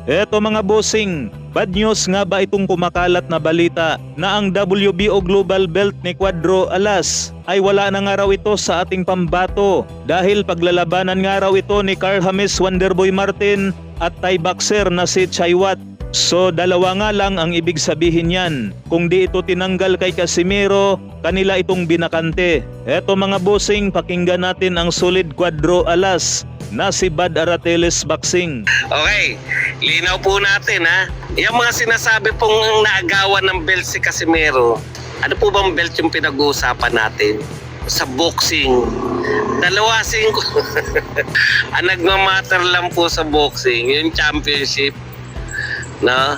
Eto mga bossing, bad news nga ba itong kumakalat na balita na ang WBO Global Belt ni Cuadro Alas ay wala na nga raw ito sa ating pambato dahil paglalabanan nga raw ito ni Carl James Wonderboy Martin at Thai boxer na si Chaiwat. So dalawa nga lang ang ibig sabihin yan. Kung di ito tinanggal kay Casimero, kanila itong binakante. Eto mga bossing, pakinggan natin ang solid Cuadro Alas na si Bad Arateles Boxing. Okay, linaw po natin ha. Yung mga sinasabi pong naagawan ng belt si Casimero, ano po bang belt yung pinag-uusapan natin? Sa boxing, dalawa singko. Ang nagmamatter lang po sa boxing, yung championship. No?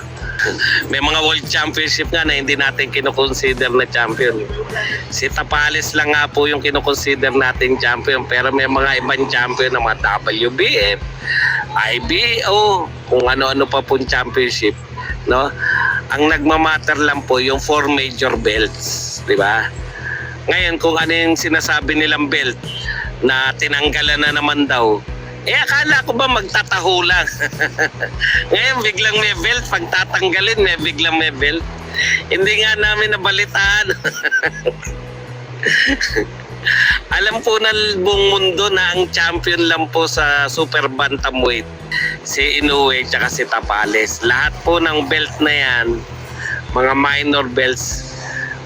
May mga world championship nga na hindi natin kinoconsider na champion. Si Tapales lang nga po yung kinoconsider natin champion, pero may mga ibang champion na mga WBF, IBO, kung ano-ano pa pong championship, no? Ang nagmamatter lang po yung 4 major belts, di ba? Ngayon kung ano yung sinasabi nilang belt na tinanggalan na naman daw, akala ko ba magtataho lang. Ngayon biglang may belt, pag tatanggalin biglang may belt. Hindi nga namin nabalitaan. Alam po ng buong mundo na ang champion lang po sa super bantamweight si Inoue tsaka si Tapales. Lahat po ng belt na yan, mga minor belts,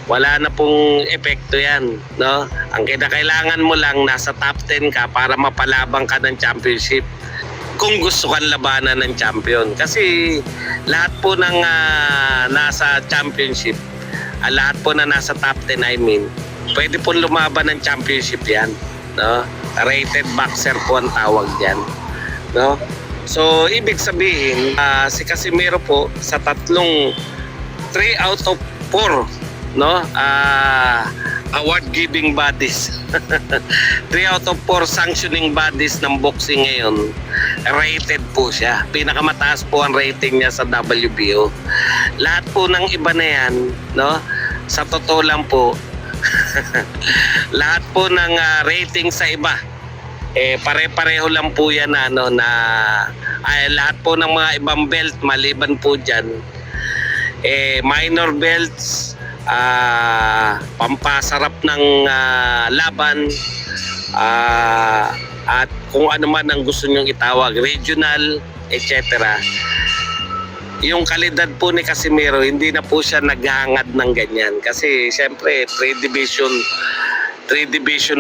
wala na pong epekto yan, no? Ang kinakailangan mo lang nasa top 10 ka para mapalabang ka ng championship kung gusto kang labanan ng champion. Kasi lahat po ng nasa championship, lahat po na nasa top 10 pwede po lumaban ng championship yan, no? Rated boxer po ang tawag yan, no? So ibig sabihin, si Casimero po sa 3 out of 4, no, award giving bodies 3 out of 4 sanctioning bodies ng boxing ngayon, rated po siya. Pinakamataas po ang rating niya sa WBO. Lahat po ng iba na yan, no, sa totoo lang po lahat po ng rating sa iba pare-pareho lang po yan, ano, na lahat po ng mga ibang belt maliban po dyan, minor belts, pampasarap ng laban, at kung ano man ang gusto nyong itawag, regional, etc. Yung kalidad po ni Casimero, hindi na po siya naghahangad ng ganyan. Kasi siyempre, 3 division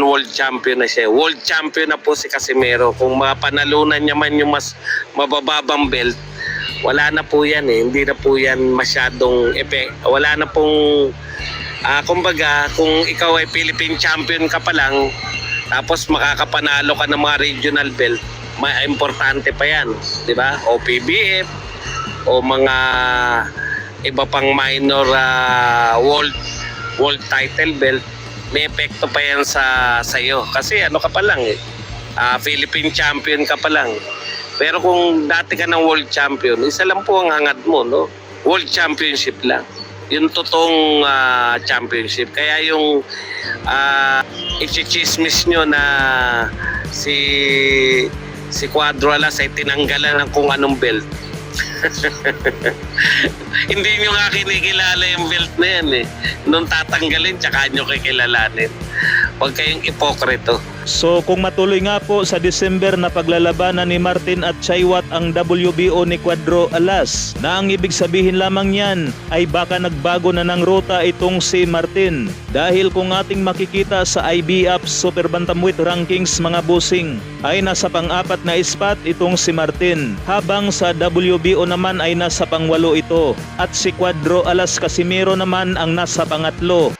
world champion na siya. World champion na po si Casimero. Kung mapanalunan niya man yung mas mabababang belt, wala na po yan Hindi na po yan masyadong wala na pong kumbaga, kung ikaw ay Philippine champion ka pa lang, tapos makakapanalo ka ng mga regional belt, importante pa yan, di ba? O PBF o mga iba pang minor world title belt, may epekto pa yan sa iyo kasi ano ka pa lang Philippine champion ka pa lang. Pero kung dati ka ng world champion, isa lang po ang hangad mo, no? World championship lang. Yung totoong championship. Kaya yung i-chismis nyo na si Cuadro Alas ay tinanggalan ng kung anong belt. Hindi nyo nga kinikilala yung belt na yan Nung tatanggalin, tsaka nyo kikilalanin. Huwag kayong ipokrito. So kung matuloy nga po sa December na paglalabanan ni Martin at Chaiwat ang WBO ni Cuadro Alas, na ang ibig sabihin lamang yan ay baka nagbago na ng ruta itong si Martin. Dahil kung ating makikita sa IBF Super Bantamweight Rankings mga bossing, ay nasa pang-4 na spot itong si Martin, habang sa WBO naman ay nasa pang-8 ito, at si Cuadro Alas Casimero naman ang nasa pang-3.